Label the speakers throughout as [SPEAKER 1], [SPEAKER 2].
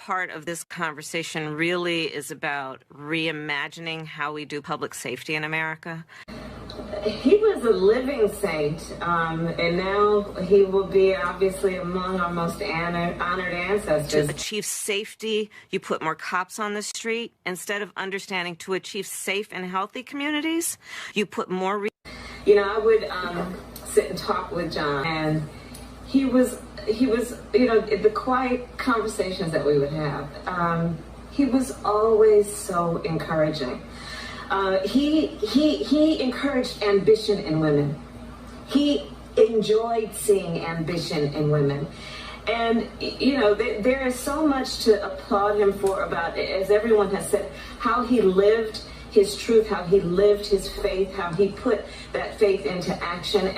[SPEAKER 1] part of this conversation really is about reimagining how we do public safety in America.
[SPEAKER 2] He was a living saint, and now he will be obviously among our most honored ancestors.
[SPEAKER 1] To achieve safety, you put more cops on the street. Instead of understanding to achieve safe and healthy communities, you put more...
[SPEAKER 2] I would sit and talk with John, and he was, the quiet conversations that we would have, he was always so encouraging. He encouraged ambition in women. He enjoyed seeing ambition in women. And, there is so much to applaud him for about, as everyone has said, how he lived his truth, how he lived his faith, how he put that faith into action.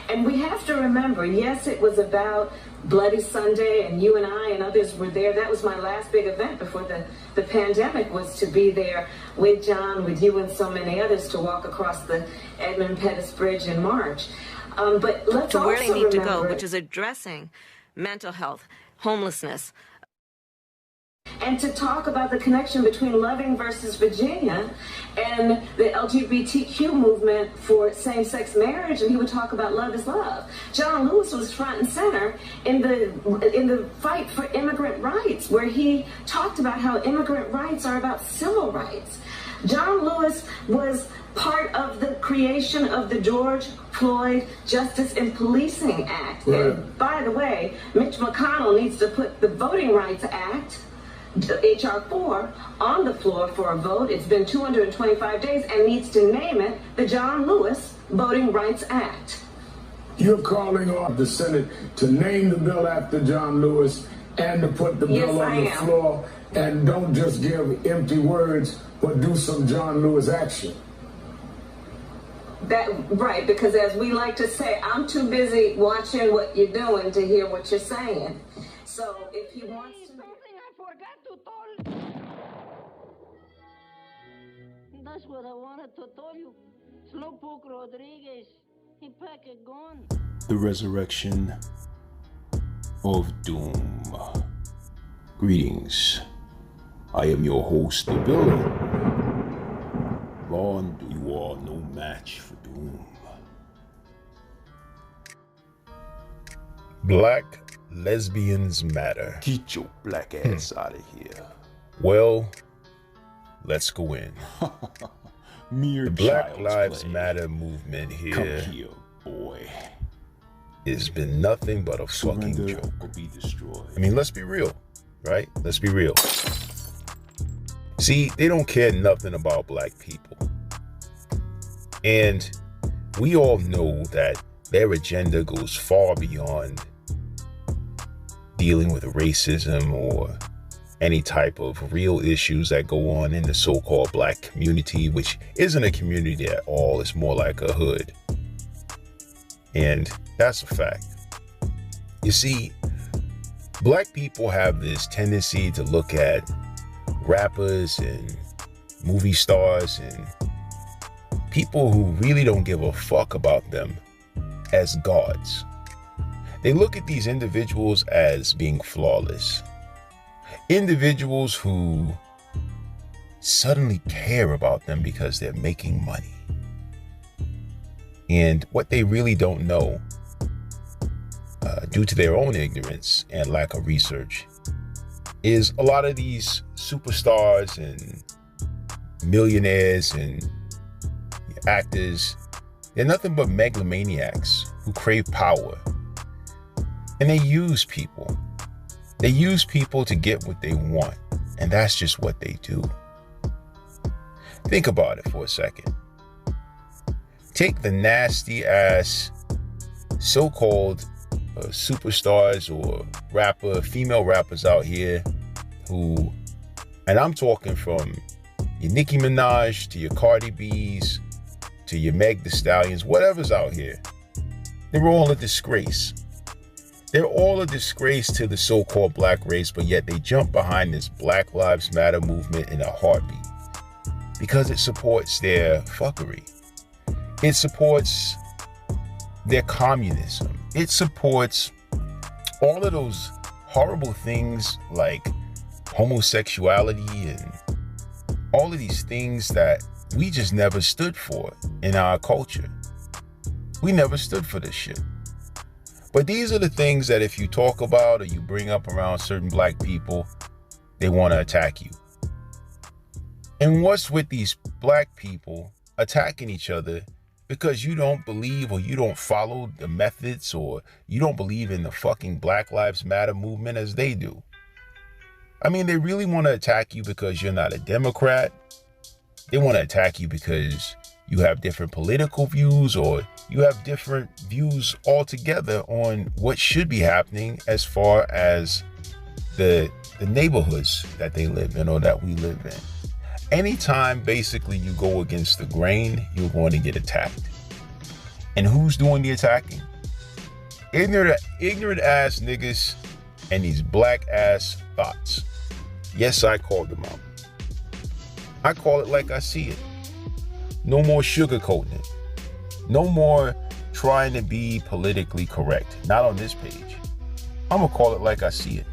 [SPEAKER 2] And we have to remember, yes, it was about Bloody Sunday, and you and I and others were there. That was my last big event before the pandemic, was to be there with John, with you and so many others, to walk across the Edmund Pettus Bridge in March. But let's
[SPEAKER 1] to
[SPEAKER 2] also
[SPEAKER 1] where they need
[SPEAKER 2] remember,
[SPEAKER 1] to go, which is addressing mental health, homelessness.
[SPEAKER 2] And to talk about the connection between Loving versus Virginia and the LGBTQ movement for same-sex marriage, and he would talk about love is love. John Lewis was front and center in the fight for immigrant rights, where he talked about how immigrant rights are about civil rights. John Lewis was part of the creation of the George Floyd Justice in Policing Act. Right. And by the way, Mitch McConnell needs to put the Voting Rights Act, H.R. 4, on the floor for a vote. It's been 225 days, and needs to name it the John Lewis Voting Rights Act.
[SPEAKER 3] You're calling on the Senate to name the bill after John Lewis and to put the bill on the floor, and don't just give empty words, but do some John Lewis action.
[SPEAKER 2] Right, because as we like to say, I'm too busy watching what you're doing to hear what you're saying. So if he wants to...
[SPEAKER 4] That's what I wanted to tell you. Slowpoke Rodriguez, he packed a gun.
[SPEAKER 5] The resurrection of doom. Greetings. I am your host, the villain. Vaughn, you are no match for doom.
[SPEAKER 6] Black lesbians matter.
[SPEAKER 5] Get your black ass out of here.
[SPEAKER 6] Well, let's go in.
[SPEAKER 5] The
[SPEAKER 6] Black Lives Matter movement here,
[SPEAKER 5] come here, boy,
[SPEAKER 6] has been nothing but a fucking joke.
[SPEAKER 5] Or be destroyed.
[SPEAKER 6] I mean, let's be real, right? Let's be real. See, they don't care nothing about black people. And we all know that their agenda goes far beyond dealing with racism or any type of real issues that go on in the so-called black community, which isn't a community at all. It's more like a hood. And that's a fact. You see, black people have this tendency to look at rappers and movie stars and people who really don't give a fuck about them as gods. They look at these individuals as being flawless. Individuals who suddenly care about them because they're making money. And what they really don't know, due to their own ignorance and lack of research, is a lot of these superstars and millionaires and actors, they're nothing but megalomaniacs who crave power. And they use people. They use people to get what they want. And that's just what they do. Think about it for a second. Take the nasty ass so-called superstars or female rappers out here who, and I'm talking from your Nicki Minaj to your Cardi B's to your Meg Thee Stallions, whatever's out here. They're all a disgrace. They're all a disgrace to the so-called black race, but yet they jump behind this Black Lives Matter movement in a heartbeat because it supports their fuckery. It supports their communism. It supports all of those horrible things like homosexuality and all of these things that we just never stood for in our culture. We never stood for this shit. But these are the things that if you talk about or you bring up around certain black people, they want to attack you. And what's with these black people attacking each other because you don't believe or you don't follow the methods or you don't believe in the fucking Black Lives Matter movement as they do? I mean, they really want to attack you because you're not a Democrat. They want to attack you because you have different political views or you have different views altogether on what should be happening as far as the neighborhoods that they live in or that we live in. Anytime basically you go against the grain, you're going to get attacked. And who's doing the attacking? Ignorant ass niggas and these black ass thoughts. Yes, I called them out. I call it like I see it. No more sugarcoating it. No more trying to be politically correct. Not on this page. I'm gonna call it like I see it.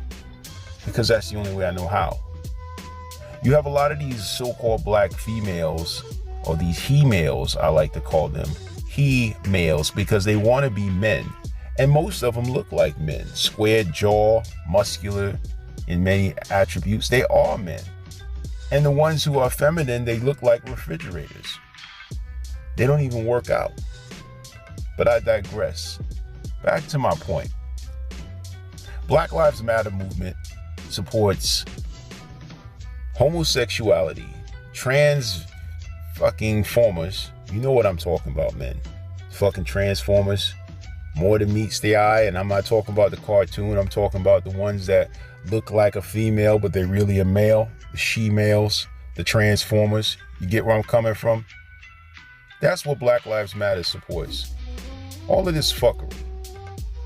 [SPEAKER 6] Because that's the only way I know how. You have a lot of these so-called black females, or these he-males, I like to call them, he-males, because they want to be men. And most of them look like men. Square jaw, muscular in many attributes. They are men. And the ones who are feminine, they look like refrigerators. They don't even work out. But I digress. Back to my point. Black Lives Matter movement supports homosexuality, trans fucking formers. You know what I'm talking about, man. Fucking transformers. More than meets the eye. And I'm not talking about the cartoon. I'm talking about the ones that look like a female, but they're really a male. The she-males, the transformers. You get where I'm coming from? That's what Black Lives Matter supports. All of this fuckery.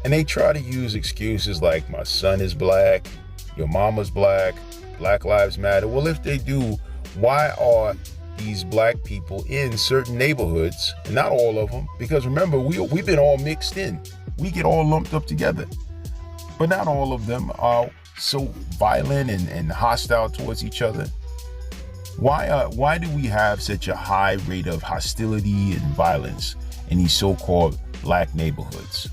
[SPEAKER 6] And they try to use excuses like my son is black, your mama's black, Black Lives Matter. Well, if they do, why are these black people in certain neighborhoods? And not all of them, because remember, we've been all mixed in. We get all lumped up together. But not all of them are so violent and hostile towards each other. Why do we have such a high rate of hostility and violence in these so-called black neighborhoods?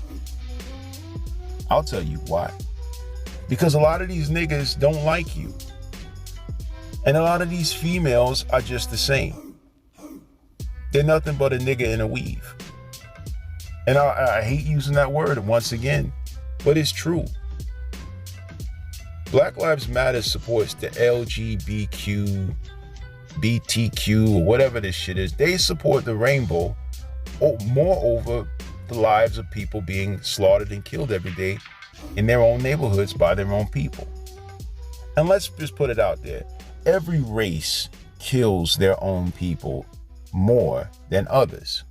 [SPEAKER 6] I'll tell you why. Because a lot of these niggas don't like you. And a lot of these females are just the same. They're nothing but a nigga in a weave. And I hate using that word once again, but it's true. Black Lives Matter supports the LGBTQ, BTQ, or whatever this shit is. They support the rainbow more over the lives of people being slaughtered and killed every day in their own neighborhoods by their own people. And let's just put it out there. Every race kills their own people more than others.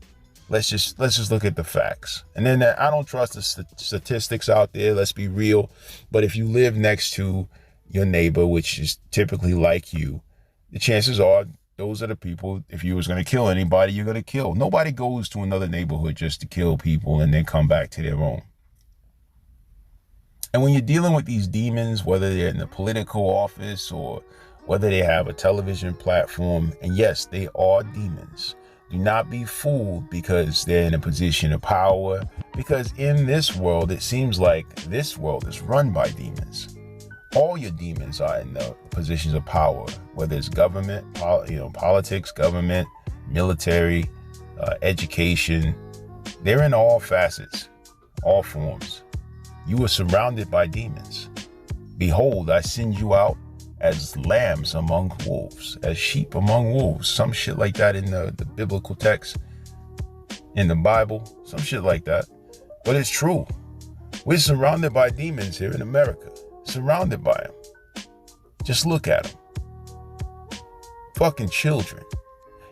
[SPEAKER 6] Let's just look at the facts. And then I don't trust the statistics out there. Let's be real. But if you live next to your neighbor, which is typically like you, the chances are those are the people, if you was going to kill anybody, you're going to kill. Nobody goes to another neighborhood just to kill people and then come back to their own. And when you're dealing with these demons, whether they're in the political office or whether they have a television platform, and yes, they are demons. Do not be fooled because they're in a position of power, because in this world, it seems like this world is run by demons. All your demons are in the positions of power, whether it's government, politics, government, military, education. They're in all facets, all forms. You are surrounded by demons. Behold, I send you out as lambs among wolves, as sheep among wolves. Some shit like that in the biblical text, in the Bible, some shit like that. But it's true. We're surrounded by demons here in America. Surrounded by them. Just look at them. Fucking children.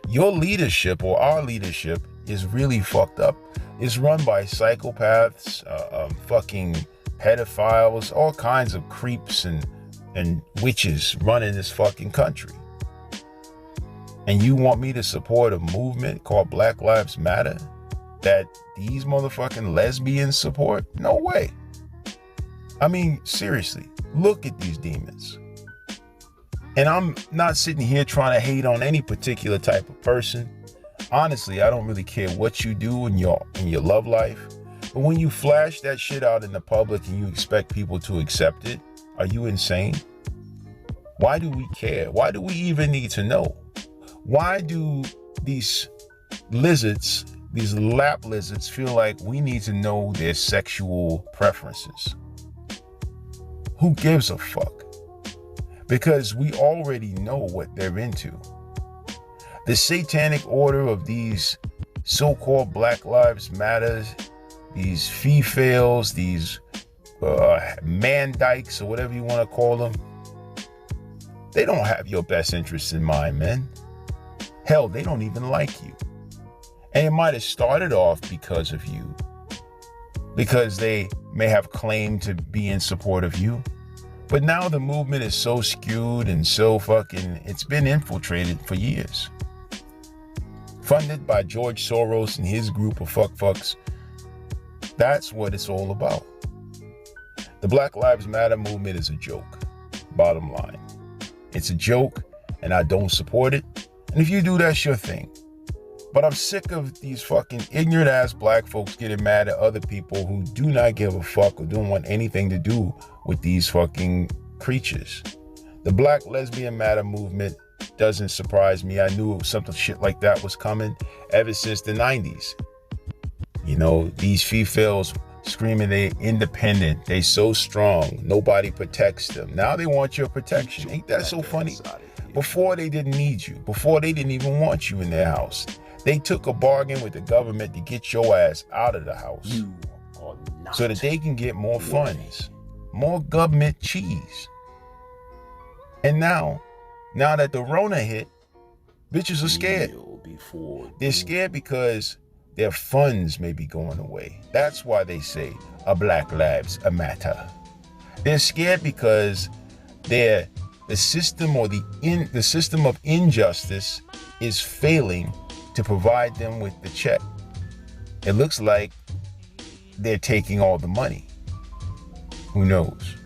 [SPEAKER 6] Your leadership or our leadership is really fucked up. It's run by psychopaths, fucking pedophiles, all kinds of creeps and witches running this fucking country. And you want me to support a movement called Black Lives Matter that these motherfucking lesbians support? No way. I mean, seriously, look at these demons. And I'm not sitting here trying to hate on any particular type of person. Honestly, I don't really care what you do in your love life. But when you flash that shit out in the public and you expect people to accept it, are you insane? Why do we care? Why do we even need to know? Why do these lizards, these lap lizards, feel like we need to know their sexual preferences? Who gives a fuck? Because we already know what they're into. The satanic order of these so-called Black Lives Matters, these fee-fails, these man-dykes, or whatever you want to call them, they don't have your best interests in mind, man. Hell, they don't even like you. And it might have started off because of you, because they may have claimed to be in support of you. But now the movement is so skewed and so it's been infiltrated for years. Funded by George Soros and his group of fucks. That's what it's all about. The Black Lives Matter movement is a joke. Bottom line. It's a joke, and I don't support it. And if you do, that's your thing. But I'm sick of these fucking ignorant ass black folks getting mad at other people who do not give a fuck or don't want anything to do with these fucking creatures. The Black Lesbian Matter movement doesn't surprise me. I knew something shit like that was coming ever since the 90s. You know, these females screaming they're independent, they so strong, nobody protects them. Now they want your protection. Ain't that so funny? Before they didn't need you. Before they didn't even want you in their house. They took a bargain with the government to get your ass out of the house so that they can get more funds, more government cheese. And now that the Rona hit, bitches are scared. They're scared because their funds may be going away. That's why they say a Black Lives Matter. They're scared because the system or the system of injustice is failing to provide them with the check. It looks like they're taking all the money. Who knows?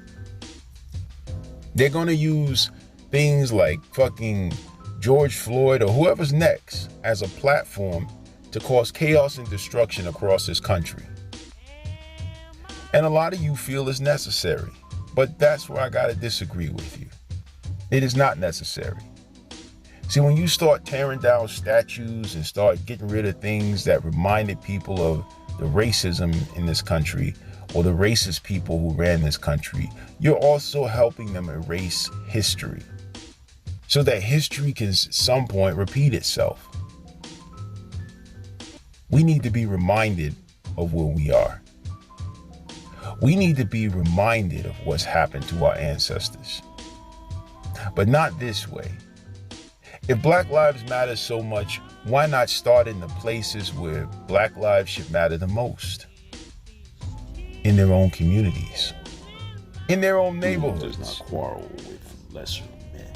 [SPEAKER 6] They're gonna use things like fucking George Floyd or whoever's next as a platform to cause chaos and destruction across this country. And a lot of you feel it's necessary, but that's where I gotta disagree with you. It is not necessary. See, when you start tearing down statues and start getting rid of things that reminded people of the racism in this country or the racist people who ran this country, you're also helping them erase history so that history can at some point repeat itself. We need to be reminded of where we are. We need to be reminded of what's happened to our ancestors, but not this way. If Black Lives matter so much, why not start in the places where Black lives should matter the most? In their own communities, in their own neighborhoods.
[SPEAKER 5] Does not quarrel with lesser men.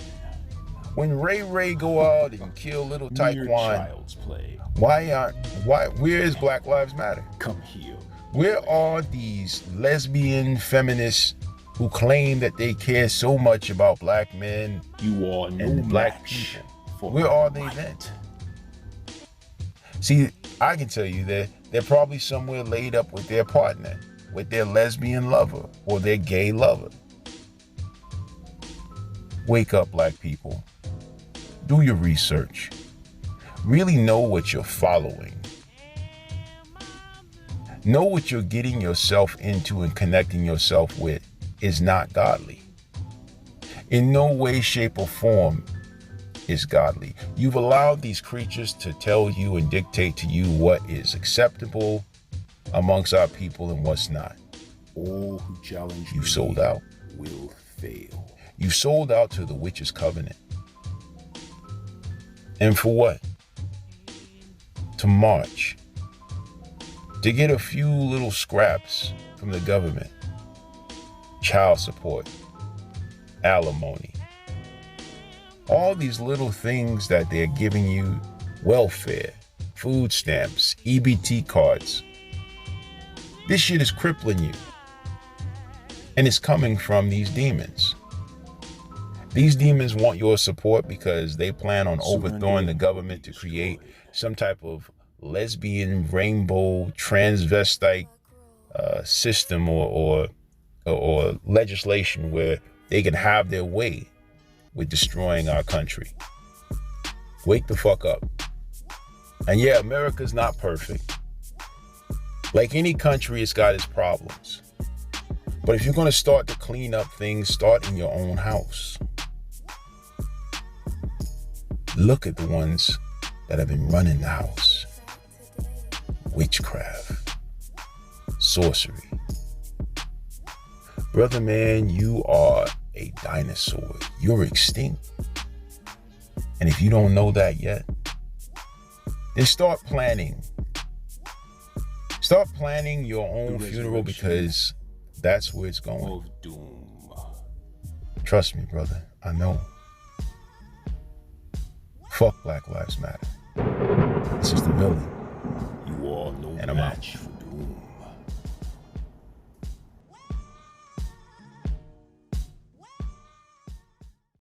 [SPEAKER 6] When Ray go out and kill little
[SPEAKER 5] Mere
[SPEAKER 6] Taekwon,
[SPEAKER 5] child's play.
[SPEAKER 6] where is Black Lives Matter?
[SPEAKER 5] Come here.
[SPEAKER 6] Where are these lesbian feminists who claim that they care so much about black men
[SPEAKER 5] You are no
[SPEAKER 6] and black
[SPEAKER 5] match
[SPEAKER 6] people?
[SPEAKER 5] for
[SPEAKER 6] Where are they
[SPEAKER 5] might.
[SPEAKER 6] then? See, I can tell you that they're probably somewhere laid up with their partner, with their lesbian lover or their gay lover. Wake up, black people. Do your research. Really know what you're following. Know what you're getting yourself into and connecting yourself with is not godly. In no way, shape, or form is godly. You've allowed these creatures to tell you and dictate to you what is acceptable amongst our people and what's not.
[SPEAKER 5] All who challenge
[SPEAKER 6] You
[SPEAKER 5] me
[SPEAKER 6] sold out.
[SPEAKER 5] will fail.
[SPEAKER 6] You sold out to the witch's covenant. And for what? To march. To get a few little scraps from the government. Child support. Alimony. All these little things that they're giving you. Welfare. Food stamps. EBT cards. This shit is crippling you. And it's coming from these demons. These demons want your support because they plan on overthrowing the government to create some type of lesbian, rainbow, transvestite system or legislation where they can have their way with destroying our country. Wake the fuck up. And yeah, America's not perfect. Like any country, it's got its problems. But if you're going to start to clean up things, start in your own house. Look at the ones that have been running the house. Witchcraft. Sorcery. Brother man, you are a dinosaur. You're extinct. And if you don't know that yet, then start planning. Start planning your own funeral because that's where it's going. Trust me, brother. I know. Fuck Black Lives Matter. This is the villain.
[SPEAKER 5] You are no
[SPEAKER 6] and I'm out.
[SPEAKER 5] match for doom.